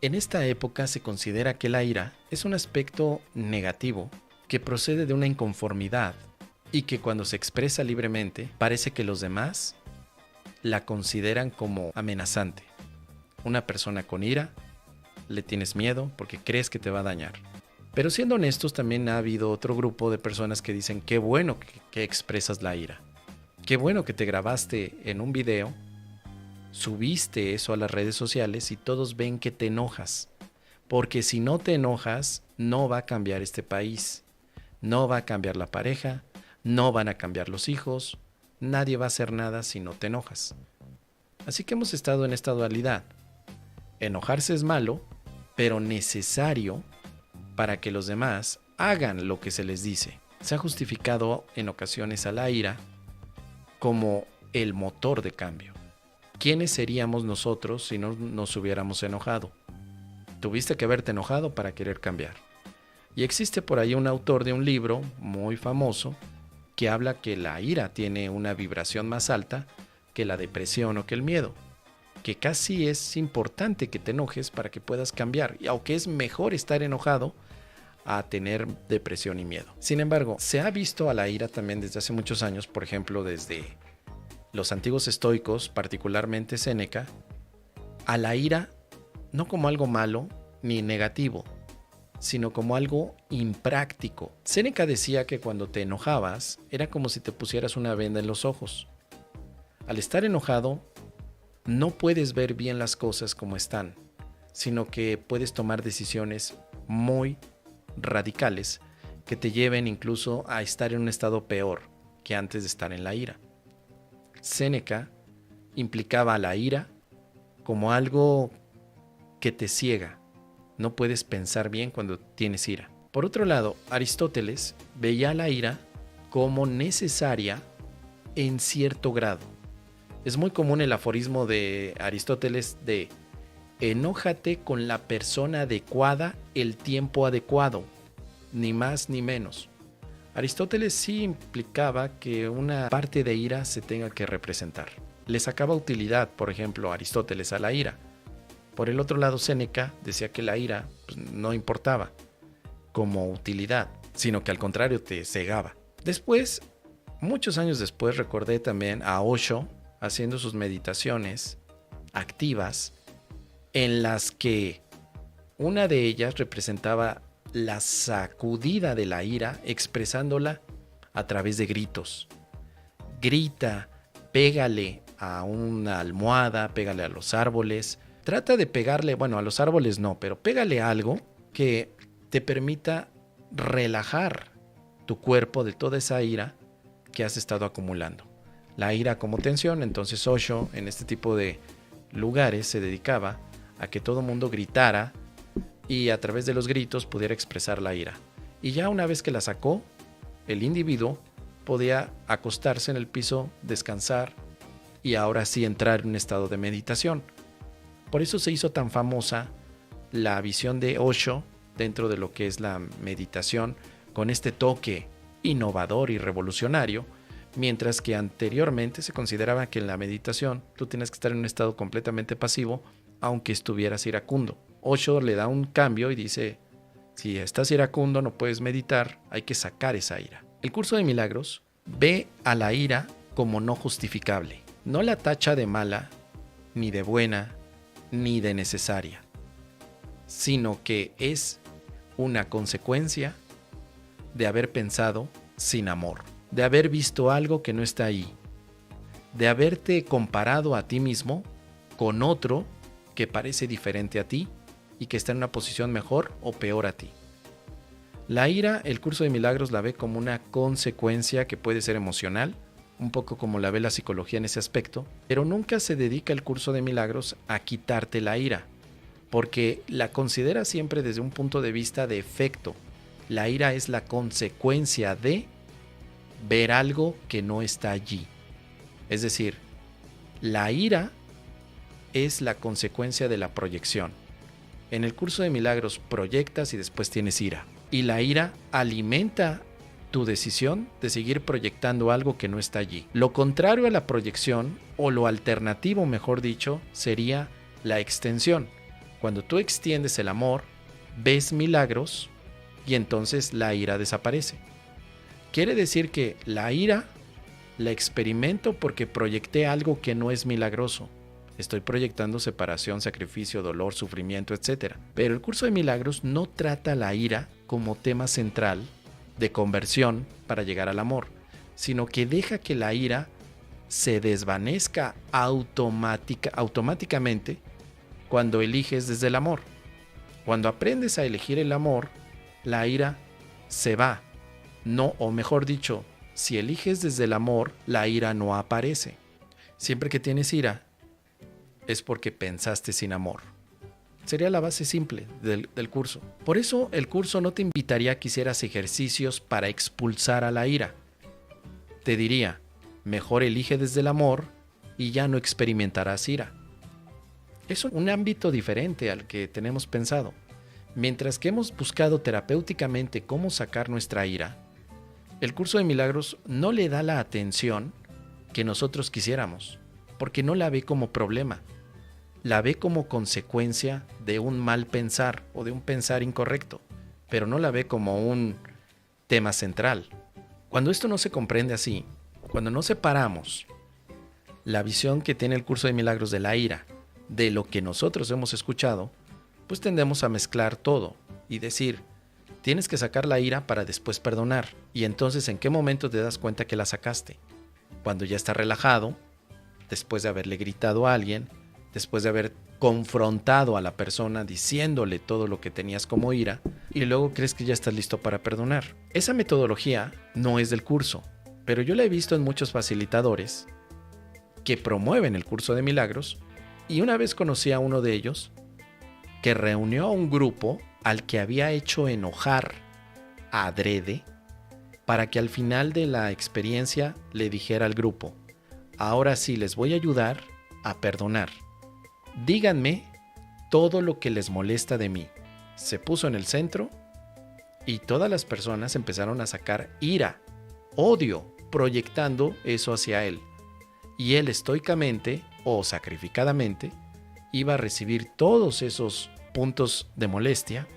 En esta época se considera que la ira es un aspecto negativo que procede de una inconformidad y que cuando se expresa libremente parece que los demás la consideran como amenazante. Una persona con ira le tienes miedo porque crees que te va a dañar. Pero siendo honestos, también ha habido otro grupo de personas que dicen qué bueno que expresas la ira. Qué bueno que te grabaste en un video, subiste eso a las redes sociales y todos ven que te enojas. Porque si no te enojas, no va a cambiar este país. No va a cambiar la pareja, no van a cambiar los hijos, nadie va a hacer nada si no te enojas. Así que hemos estado en esta dualidad. Enojarse es malo, pero necesario para que los demás hagan lo que se les dice. Se ha justificado en ocasiones a la ira como el motor de cambio. ¿Quiénes seríamos nosotros si no nos hubiéramos enojado? Tuviste que haberte enojado para querer cambiar. Y existe por ahí un autor de un libro muy famoso que habla que la ira tiene una vibración más alta que la depresión o que el miedo. Que casi es importante que te enojes para que puedas cambiar. Y aunque es mejor estar enojado a tener depresión y miedo. Sin embargo, se ha visto a la ira también desde hace muchos años, por ejemplo, desde los antiguos estoicos, particularmente Séneca, a la ira no como algo malo ni negativo, sino como algo impráctico. Séneca decía que cuando te enojabas era como si te pusieras una venda en los ojos. Al estar enojado, no puedes ver bien las cosas como están, sino que puedes tomar decisiones muy radicales que te lleven incluso a estar en un estado peor que antes de estar en la ira. Séneca implicaba a la ira como algo que te ciega. No puedes pensar bien cuando tienes ira. Por otro lado, Aristóteles veía la ira como necesaria en cierto grado. Es muy común el aforismo de Aristóteles de enójate con la persona adecuada el tiempo adecuado, ni más ni menos. Aristóteles sí implicaba que una parte de ira se tenga que representar. Le sacaba utilidad, por ejemplo, Aristóteles a la ira. Por el otro lado, Séneca decía que la ira no importaba como utilidad, sino que al contrario te cegaba. Después, muchos años después, recordé también a Osho haciendo sus meditaciones activas en las que una de ellas representaba la sacudida de la ira expresándola a través de gritos. Grita, pégale a una almohada, pégale a los árboles. Trata de pegarle, bueno, a los árboles no, pero pégale algo que te permita relajar tu cuerpo de toda esa ira que has estado acumulando. La ira como tensión, entonces Osho en este tipo de lugares se dedicaba a que todo mundo gritara y a través de los gritos pudiera expresar la ira. Y ya una vez que la sacó, el individuo podía acostarse en el piso, descansar y ahora sí entrar en un estado de meditación. Por eso se hizo tan famosa la visión de Osho dentro de lo que es la meditación, con este toque innovador y revolucionario, mientras que anteriormente se consideraba que en la meditación tú tienes que estar en un estado completamente pasivo, aunque estuvieras iracundo. Osho le da un cambio y dice, si estás iracundo no puedes meditar, hay que sacar esa ira. El curso de milagros ve a la ira como no justificable. No la tacha de mala, ni de buena, ni de necesaria, sino que es una consecuencia de haber pensado sin amor, de haber visto algo que no está ahí, de haberte comparado a ti mismo con otro que parece diferente a ti y que está en una posición mejor o peor a ti. La ira, el curso de milagros la ve como una consecuencia que puede ser emocional, un poco como la ve la psicología en ese aspecto, pero nunca se dedica el curso de milagros a quitarte la ira, porque la considera siempre desde un punto de vista de efecto. La ira es la consecuencia de ver algo que no está allí. Es decir, la ira es la consecuencia de la proyección. En el curso de milagros proyectas y después tienes ira. Y la ira alimenta tu decisión de seguir proyectando algo que no está allí. Lo contrario a la proyección, o lo alternativo, mejor dicho, sería la extensión. Cuando tú extiendes el amor, ves milagros y entonces la ira desaparece. Quiere decir que la ira la experimento porque proyecté algo que no es milagroso. Estoy proyectando separación, sacrificio, dolor, sufrimiento, etc. Pero el curso de milagros no trata la ira como tema central de conversión para llegar al amor, sino que deja que la ira se desvanezca automáticamente cuando eliges desde el amor. Cuando aprendes a elegir el amor, la ira se va. No, o mejor dicho, si eliges desde el amor, la ira no aparece. Siempre que tienes ira, es porque pensaste sin amor. Sería la base simple del curso. Por eso el curso no te invitaría a que hicieras ejercicios para expulsar a la ira. Te diría, mejor elige desde el amor y ya no experimentarás ira. Es un ámbito diferente al que tenemos pensado. Mientras que hemos buscado terapéuticamente cómo sacar nuestra ira, el curso de milagros no le da la atención que nosotros quisiéramos, porque no la ve como problema. La ve como consecuencia de un mal pensar o de un pensar incorrecto, pero no la ve como un tema central. Cuando esto no se comprende así, cuando no separamos la visión que tiene el curso de milagros de la ira de lo que nosotros hemos escuchado, pues tendemos a mezclar todo y decir, tienes que sacar la ira para después perdonar. Y entonces, ¿en qué momento te das cuenta que la sacaste? Cuando ya estás relajado, después de haberle gritado a alguien, después de haber confrontado a la persona diciéndole todo lo que tenías como ira, y luego crees que ya estás listo para perdonar. Esa metodología no es del curso, pero yo la he visto en muchos facilitadores que promueven el curso de milagros, y una vez conocí a uno de ellos que reunió a un grupo al que había hecho enojar adrede para que al final de la experiencia le dijera al grupo, ahora sí les voy a ayudar a perdonar. Díganme todo lo que les molesta de mí. Se puso en el centro y todas las personas empezaron a sacar ira, odio, proyectando eso hacia él. Y él estoicamente o sacrificadamente iba a recibir todos esos puntos de molestia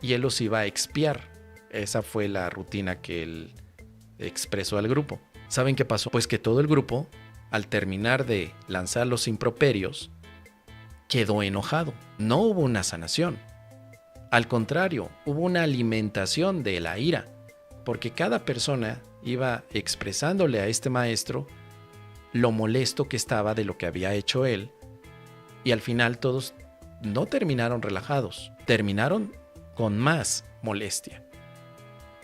y él los iba a expiar. Esa fue la rutina que él expresó al grupo. ¿Saben qué pasó? Pues que todo el grupo, al terminar de lanzar los improperios, quedó enojado. No hubo una sanación. Al contrario, hubo una alimentación de la ira, porque cada persona iba expresándole a este maestro lo molesto que estaba de lo que había hecho él, y al final todos no terminaron relajados, terminaron con más molestia.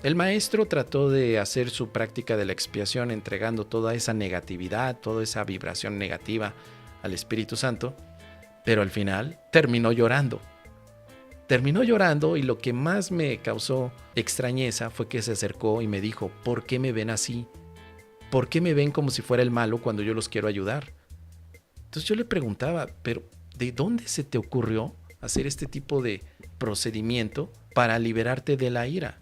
El maestro trató de hacer su práctica de la expiación entregando toda esa negatividad, toda esa vibración negativa al Espíritu Santo, pero al final terminó llorando. Terminó llorando y lo que más me causó extrañeza fue que se acercó y me dijo, ¿por qué me ven así? ¿Por qué me ven como si fuera el malo cuando yo los quiero ayudar? Entonces yo le preguntaba, pero ¿de dónde se te ocurrió hacer este tipo de procedimiento para liberarte de la ira?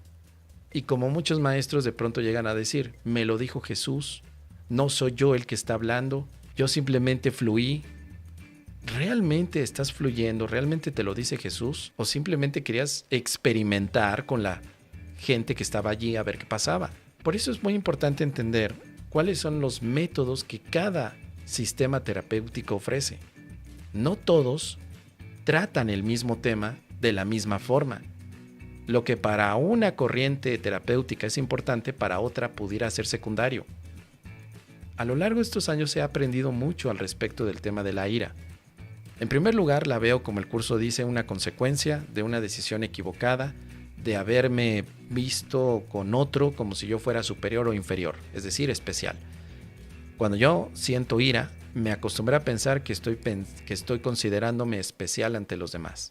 Y como muchos maestros de pronto llegan a decir, me lo dijo Jesús, no soy yo el que está hablando, yo simplemente fluí. ¿Realmente estás fluyendo? ¿Realmente te lo dice Jesús? ¿O simplemente querías experimentar con la gente que estaba allí a ver qué pasaba? Por eso es muy importante entender cuáles son los métodos que cada sistema terapéutico ofrece. No todos tratan el mismo tema de la misma forma. Lo que para una corriente terapéutica es importante, para otra pudiera ser secundario. A lo largo de estos años he aprendido mucho al respecto del tema de la ira. En primer lugar, la veo, como el curso dice, una consecuencia de una decisión equivocada, de haberme visto con otro como si yo fuera superior o inferior, es decir, especial. Cuando yo siento ira, me acostumbré a pensar que estoy considerándome especial ante los demás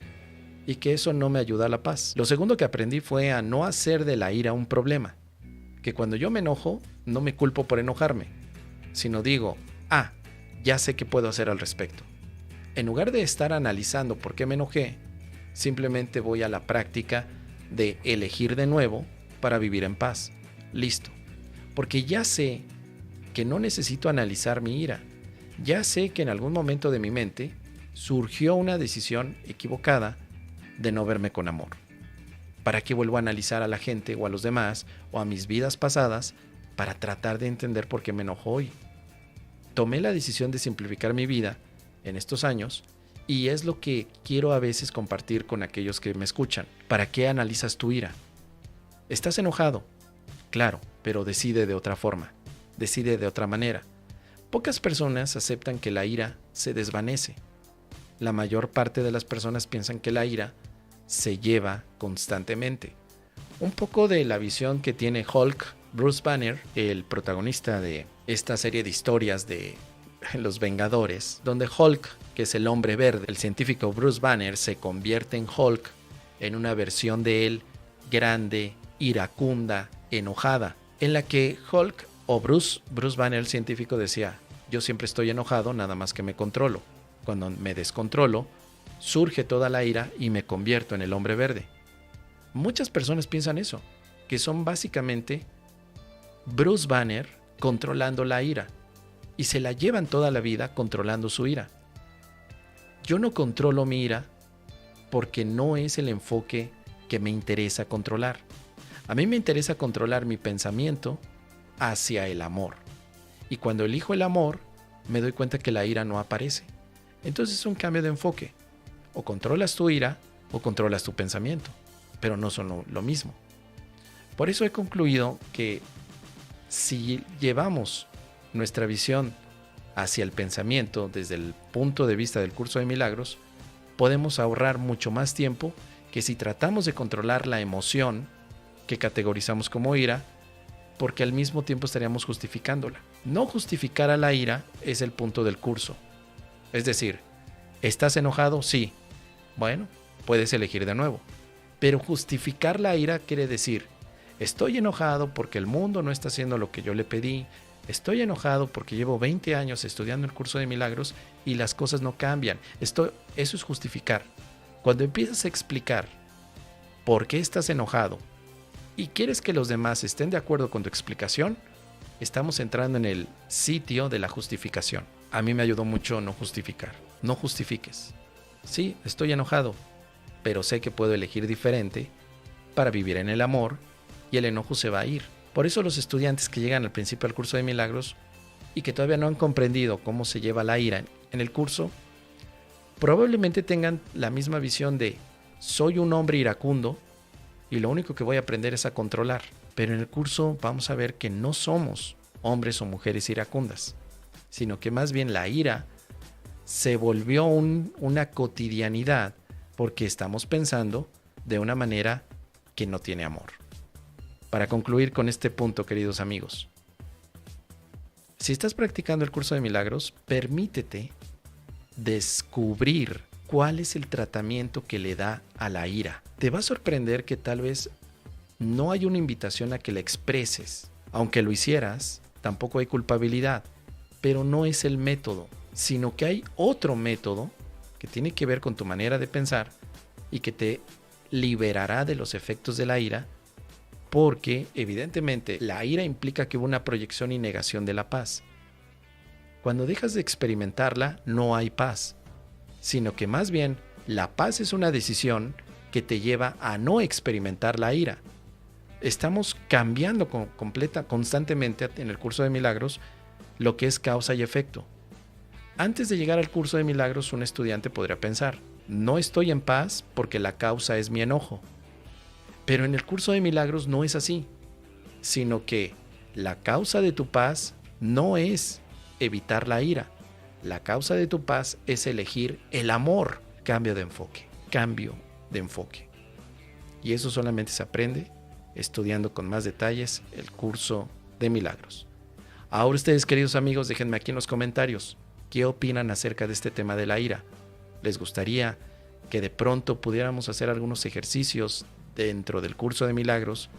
y que eso no me ayuda a la paz. Lo segundo que aprendí fue a no hacer de la ira un problema, que cuando yo me enojo, no me culpo por enojarme, sino digo, ya sé qué puedo hacer al respecto. En lugar de estar analizando por qué me enojé, simplemente voy a la práctica de elegir de nuevo para vivir en paz. Listo. Porque ya sé que no necesito analizar mi ira. Ya sé que en algún momento de mi mente surgió una decisión equivocada de no verme con amor. ¿Para qué vuelvo a analizar a la gente o a los demás o a mis vidas pasadas para tratar de entender por qué me enojo hoy? Tomé la decisión de simplificar mi vida en estos años y es lo que quiero a veces compartir con aquellos que me escuchan. ¿Para qué analizas tu ira? ¿Estás enojado? Claro, pero decide de otra forma, decide de otra manera. Pocas personas aceptan que la ira se desvanece. La mayor parte de las personas piensan que la ira se lleva constantemente. Un poco de la visión que tiene Hulk, Bruce Banner, el protagonista de esta serie de historias de Los Vengadores, donde Hulk, que es el hombre verde, el científico Bruce Banner, se convierte en Hulk, en una versión de él grande, iracunda, enojada, en la que Hulk o Bruce Banner, el científico, decía: yo siempre estoy enojado, nada más que me controlo. Cuando me descontrolo, surge toda la ira y me convierto en el hombre verde. Muchas personas piensan eso, que son básicamente Bruce Banner controlando la ira, y se la llevan toda la vida controlando su ira. Yo no controlo mi ira porque no es el enfoque que me interesa controlar. A mí me interesa controlar mi pensamiento hacia el amor. Y cuando elijo el amor, me doy cuenta que la ira no aparece. Entonces es un cambio de enfoque. O controlas tu ira o controlas tu pensamiento, pero no son lo mismo. Por eso he concluido que si llevamos nuestra visión hacia el pensamiento desde el punto de vista del curso de milagros, podemos ahorrar mucho más tiempo que si tratamos de controlar la emoción que categorizamos como ira, porque al mismo tiempo estaríamos justificándola. No justificar a la ira es el punto del curso. Es decir, ¿estás enojado? Sí. Bueno, puedes elegir de nuevo. Pero justificar la ira quiere decir: estoy enojado porque el mundo no está haciendo lo que yo le pedí. Estoy enojado porque llevo 20 años estudiando el curso de milagros y las cosas no cambian. Eso es justificar. Cuando empiezas a explicar por qué estás enojado y quieres que los demás estén de acuerdo con tu explicación, estamos entrando en el sitio de la justificación. A mí me ayudó mucho no justificar. No justifiques. Sí, estoy enojado, pero sé que puedo elegir diferente para vivir en el amor y el enojo se va a ir. Por eso los estudiantes que llegan al principio al curso de milagros y que todavía no han comprendido cómo se lleva la ira en el curso, probablemente tengan la misma visión de: soy un hombre iracundo y lo único que voy a aprender es a controlar. Pero en el curso vamos a ver que no somos hombres o mujeres iracundas, sino que más bien la ira se volvió una cotidianidad porque estamos pensando de una manera que no tiene amor. Para concluir con este punto, queridos amigos, si estás practicando el curso de milagros, permítete descubrir cuál es el tratamiento que le da a la ira. Te va a sorprender que tal vez no hay una invitación a que la expreses. Aunque lo hicieras, tampoco hay culpabilidad, pero no es el método, sino que hay otro método que tiene que ver con tu manera de pensar y que te liberará de los efectos de la ira, porque evidentemente la ira implica que hubo una proyección y negación de la paz. Cuando dejas de experimentarla, no hay paz, sino que más bien la paz es una decisión que te lleva a no experimentar la ira. Estamos cambiando constantemente en el curso de milagros lo que es causa y efecto. Antes de llegar al curso de milagros, un estudiante podría pensar: no estoy en paz porque la causa es mi enojo. Pero en el curso de milagros no es así, sino que la causa de tu paz no es evitar la ira. La causa de tu paz es elegir el amor. Cambio de enfoque. Y eso solamente se aprende estudiando con más detalles el curso de milagros. Ahora ustedes, queridos amigos, déjenme aquí en los comentarios qué opinan acerca de este tema de la ira. ¿Les gustaría que de pronto pudiéramos hacer algunos ejercicios dentro del curso de milagros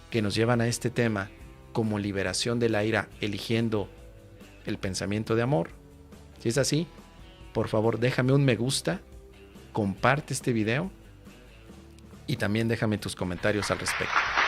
que nos llevan a este tema como liberación de la ira, eligiendo el pensamiento de amor? Si es así, por favor déjame un me gusta, comparte este video y también déjame tus comentarios al respecto.